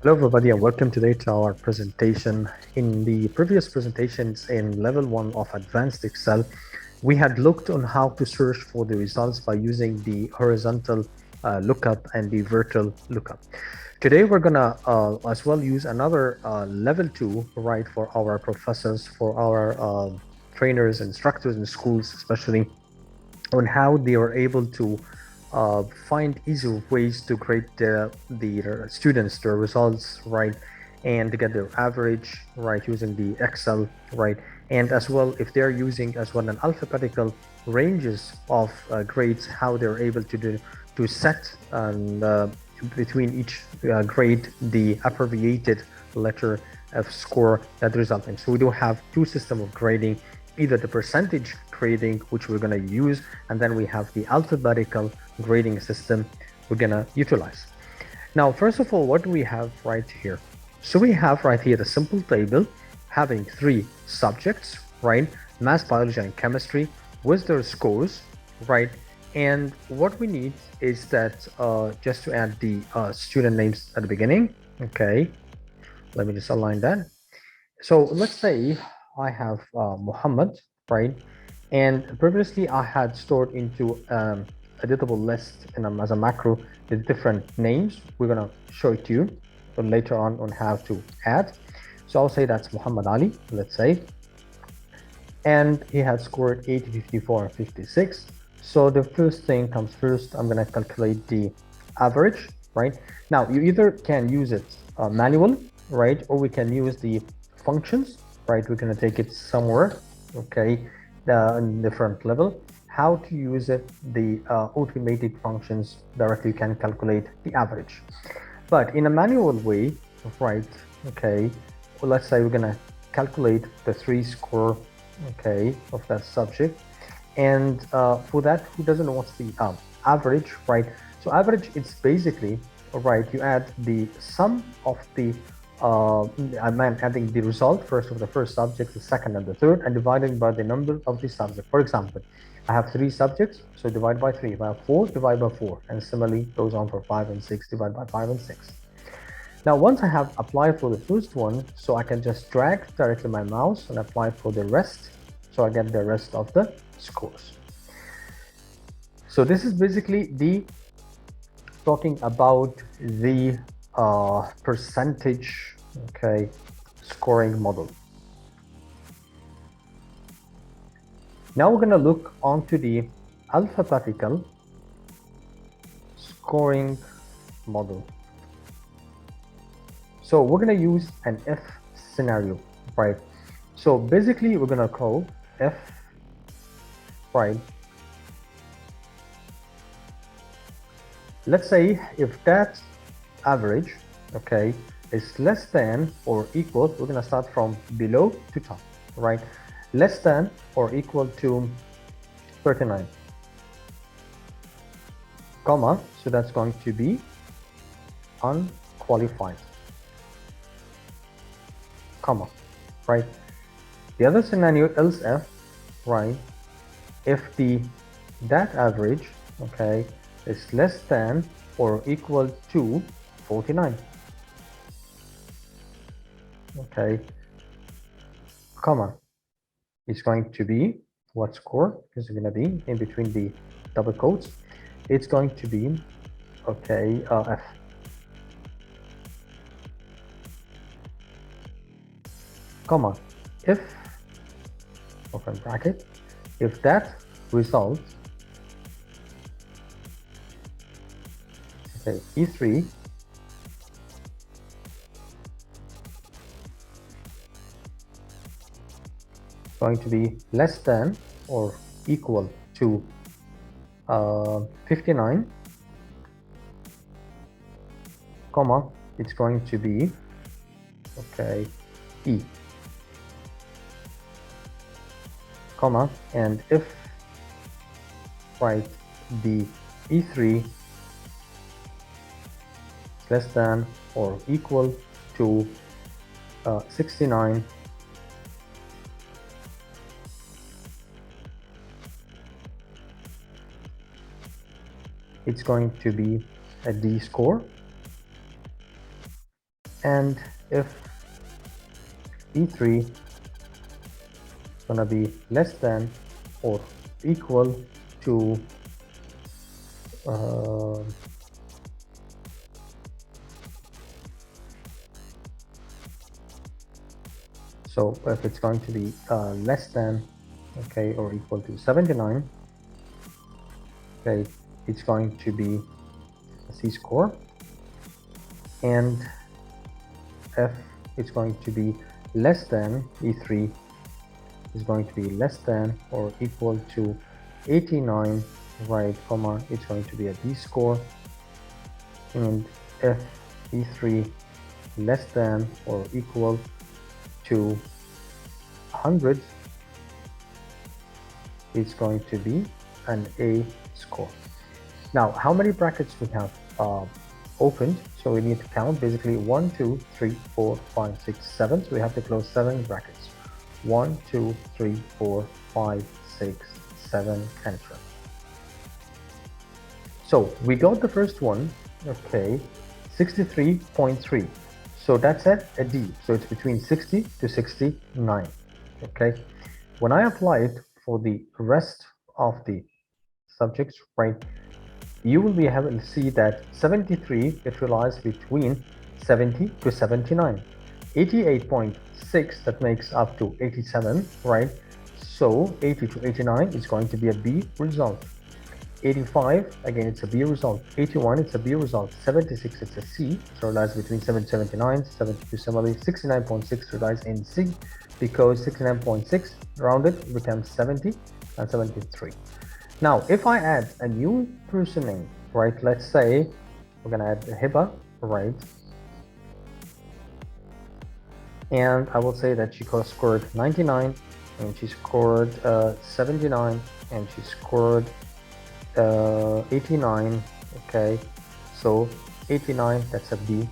everybody, and welcome today to our presentation. In the previous presentations in level 1 of advanced Excel, we had looked on how to search for the results by using the horizontal lookup and the vertical lookup. Today we're gonna as well use another level 2, right, for our professors, for our trainers, instructors in schools, especially on how they are able to find easy ways to grade the students their results, right, and to get their average, right, using the Excel, right, and as well if they're using as well an alphabetical ranges of grades, how they're able to do to set and between each grade the abbreviated letter of score that resulting. So we do have two systems of grading, either the percentage grading, which we're going to use, and then we have the alphabetical grading system we're going to utilize. Now, first of all, what do we have right here? So we have right here the simple table having three subjects, right? Math, biology, and chemistry with their scores, right? And what we need is that just to add the student names at the beginning. Okay, let me just align that. So let's say I have Muhammad, right? And previously I had stored into editable list and as a macro the different names. We're gonna show it to you later on how to add. So I'll say that's Muhammad Ali, let's say, and he had scored 80, 54, and 56. So the first thing comes first. I'm gonna calculate the average, right? Now you either can use it manual, right, or we can use the functions, right? We're gonna take it somewhere, okay, in different level. How to use it, the automated functions directly can calculate the average. But in a manual way, right, okay, well, let's say we're gonna calculate the three score, okay, of that subject. And for that, who doesn't want the average, right? So average, it's basically, right, you add the sum of the I'm adding the result first of the first subject, the second and the third, and dividing by the number of the subject. For example, I have three subjects, so divide by three. If I have four, divide by four, and similarly goes on for five and six, divide by five and six. Now, once I have applied for the first one, so I can just drag directly my mouse and apply for the rest, so I get the rest of the scores. So this is basically the talking about the percentage, okay, scoring model. Now we're going to look onto the alphabetical scoring model. So we're going to use an if scenario, right? So basically we're going to call if, right? Let's say if that average, okay, is less than or equal, we're going to start from below to top, right? Less than or equal to 39, comma, so that's going to be unqualified, comma, right? The other scenario, else if, right, if that average, okay, is less than or equal to 49, okay, comma, it's going to be, what score is going to be in between the double quotes? It's going to be, okay, F, comma, if, open bracket, if that result, okay, E3 going to be less than or equal to 59, comma, it's going to be, okay, E, comma, and if, right, the E3 is less than or equal to 69, it's going to be a D score. and if E3 is gonna be less than or equal to so if it's going to be less than, okay, or equal to 79, okay, it's going to be a C-score, and if it's going to be less than, E3 is going to be less than or equal to 89, right, comma, it's going to be a B-score, and if E3 less than or equal to 100, it's going to be an A score. Now, how many brackets we have opened? So we need to count basically 1, 2, 3, 4, 5, 6, 7. So we have to close 7 brackets. 1, 2, 3, 4, 5, 6, 7, enter. So we got the first one, okay, 63.3. So that's a D. So it's between 60 to 69. Okay. When I apply it for the rest of the subjects, right, you will be able to see that 73, it relies between 70 to 79. 88.6, that makes up to 87, right? So 80 to 89 is going to be a B result. 85, again, it's a B result. 81, it's a B result. 76, it's a C, so relies between 70 to 79. 70 to 70. 69.6 relies in C, because 69.6 rounded becomes 70 and 73. Now, if I add a new person name, right, let's say we're gonna add Hiba, right, and I will say that she scored 99, and she scored 79, and she scored 89. Okay, so 89, that's a B.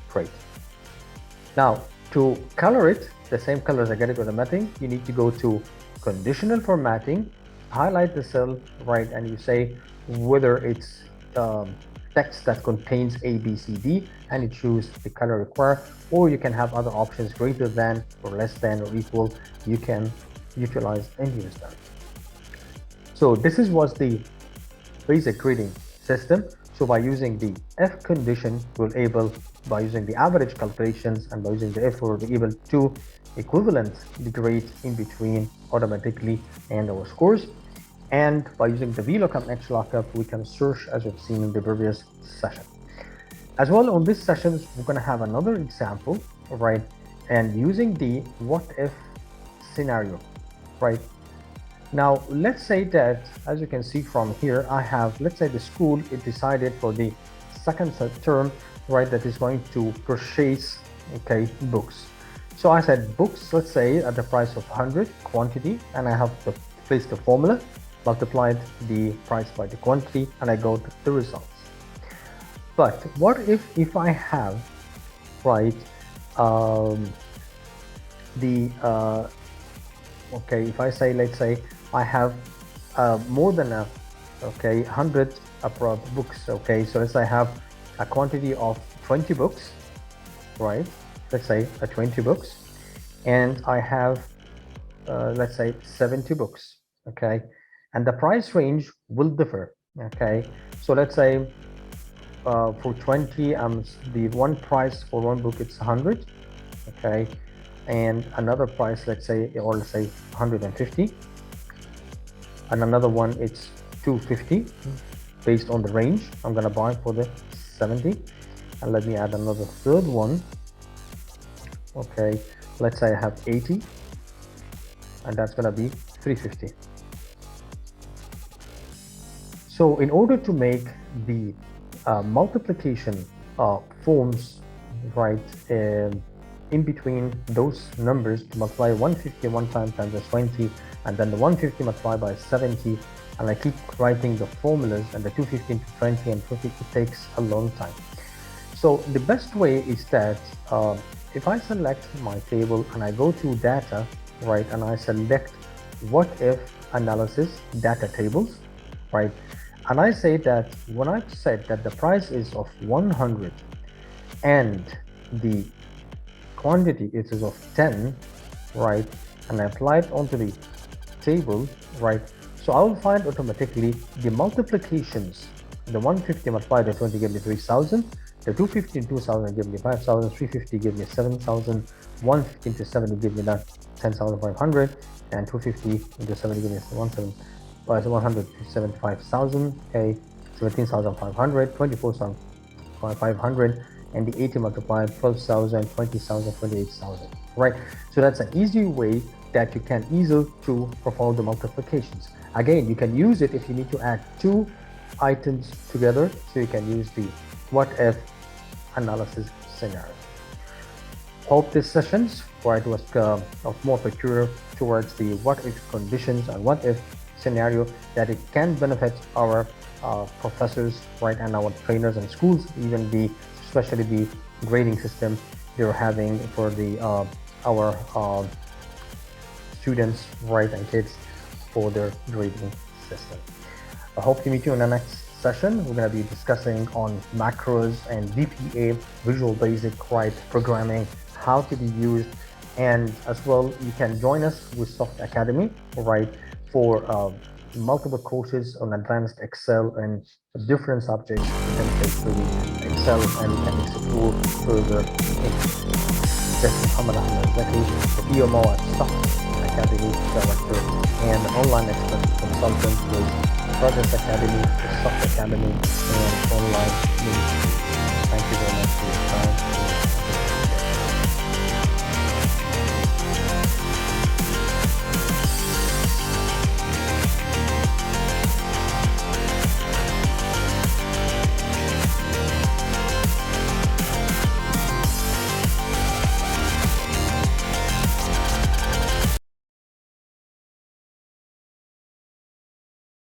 Great. Now, to color it the same color as I get it with the mapping, you need to go to conditional formatting, highlight the cell, right, and you say whether it's text that contains A, B, C, D, and you choose the color required, or you can have other options greater than or less than or equal. You can utilize and use them. So this was the basic grading system. So by using the F condition, we're able, by using the average calculations and by using the F, we're able to equivalent the grade in between automatically and our scores. And by using the VLOOKUP and XLOOKUP, we can search as we've seen in the previous session. As well, on this session, we're going to have another example, right? And using the what if scenario, right? Now, let's say that, as you can see from here, I have, let's say the school, it decided for the second term, right, that is going to purchase, okay, books. So I said books, let's say at the price of 100 quantity, and I have to place the formula, multiplied the price by the quantity, and I got the results. But what if I have, right, okay, if I say, let's say I have more than 100 books, okay, so let's say I have a quantity of 20 books, right, let's say 20 books, and I have let's say 70 books, okay, and the price range will differ, okay, so let's say for 20, the one price for one book, it's 100, okay, and another price, let's say, or let's say 150, and another one, it's 250 based on the range I'm gonna buy for the 70. And let me add another third one, okay, let's say I have 80, and that's gonna be 350. So in order to make the multiplication forms, right, in between those numbers, to multiply 150 one time times 20, and then the 150 multiplied by 70, and I keep writing the formulas, and the 250 into 20 and 50, it takes a long time. So the best way is that if I select my table and I go to data, right, and I select what if analysis data tables, right, and I say that when I've said that the price is of 100 and the quantity it is of 10, right, and I apply it onto the table, right, so I will find automatically the multiplications. The 150 multiplied by 20 give me 3,000, the 250 into 2,000 give me 5,000, 350 give me 7,000, 150 into 70 give me that 10,500, and 250 into 70 give me 175,000, okay, 17,500, 24,500, and the 80 multiplied 12,000, 20,000, 28,000, right? So that's an easy way that you can easily to perform the multiplications. Again, you can use it if you need to add two items together, so you can use the what if analysis scenario. Hope these sessions, right, was of more peculiar towards the what if conditions and what if scenario, that it can benefit our professors, right, and our trainers and schools, even especially the grading system they're having for the our students, right, and kids for their grading system. I hope to meet you in the next session. We're going to be discussing on macros and VBA, Visual Basic, right, programming, how to be used, and as well you can join us with Soft Academy, right, for multiple courses on advanced Excel and different subjects. You can take through Excel and you can explore further. This is Muhammad Ahmed Zaki, the PMO at Soft Academy Director and online expert consultant with Project Academy, the Soft Academy, and online ministry. Thank you very much for your time.